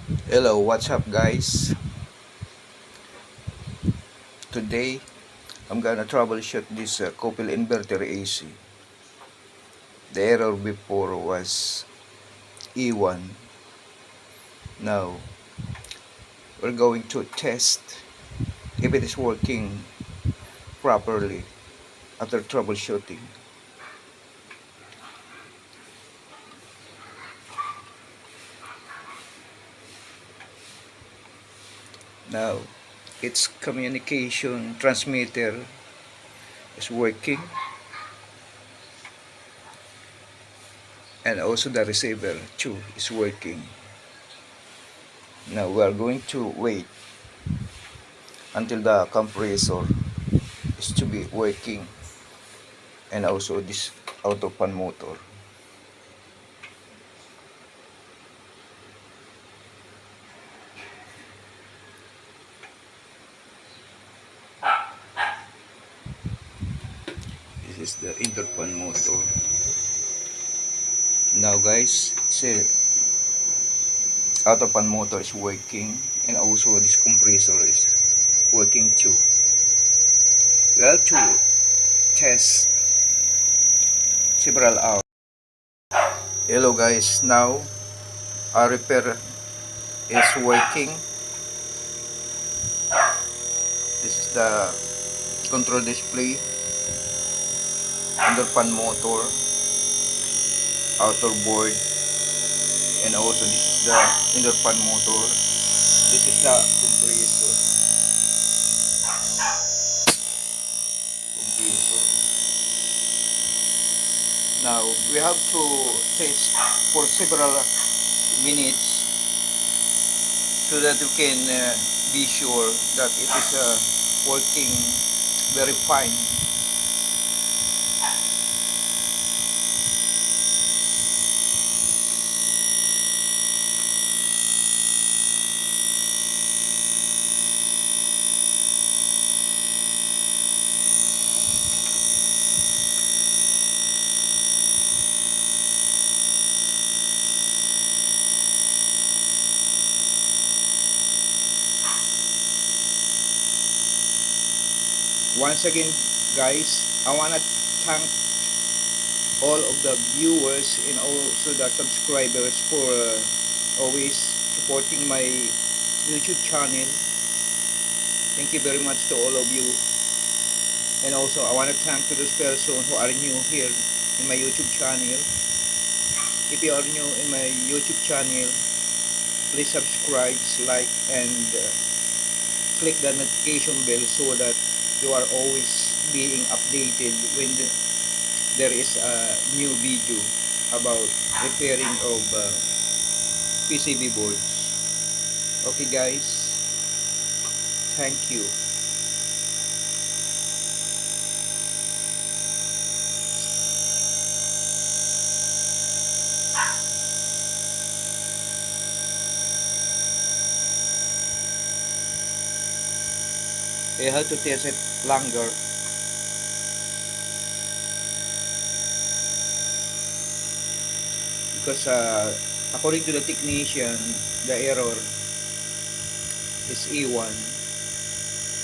Hello, what's up guys? Today I'm gonna troubleshoot this Koppel Inverter AC. The error before was E1. Now we're going to test if it is working properly after troubleshooting. Now its communication transmitter is working, and also the receiver too is working. Now we are going to wait until the compressor is to be working, and also this auto fan motor. This is the interfan motor. Now guys, see, auto fan motor is working, and also this compressor is working too. We have to test several hours. Hello guys, now our repair is working. This is the control display, under fan motor, outer board, and also this is the inner fan motor. This is the compressor. Now we have to test for several minutes so that you can be sure that it is working very fine. Once again guys, I want to thank all of the viewers and also the subscribers for always supporting my YouTube channel. Thank you very much to all of you. And also I want to thank to those persons who are new here in my YouTube channel. If you are new in my YouTube channel, please subscribe, like, and click the notification bell so that you are always being updated when there is a new video about repairing of PCB boards. Okay guys, thank you. I have to test it longer because according to the technician, the error is E1,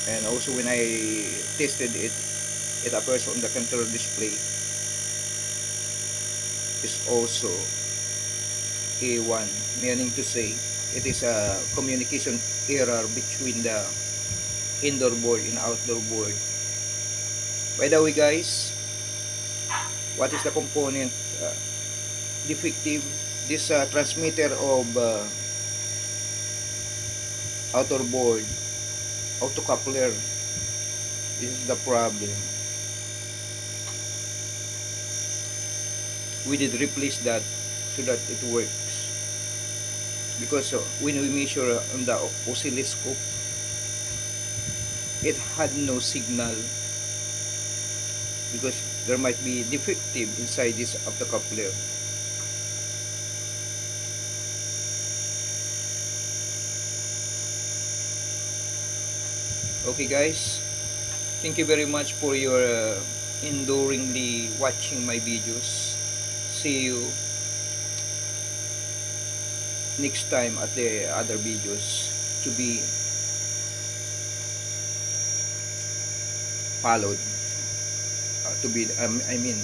and also when I tested it, it appears on the control display is also A1, meaning to say it is a communication error between the indoor board and outdoor board. By the way guys, what is the component defective? This transmitter of outer board, auto coupler, this is the problem. We did replace that so that it works, because when we measure on the oscilloscope, it had no signal because there might be defective inside this optocoupler. Okay guys, thank you very much for your enduringly watching my videos. See you next time at the other videos to be followed, to be I mean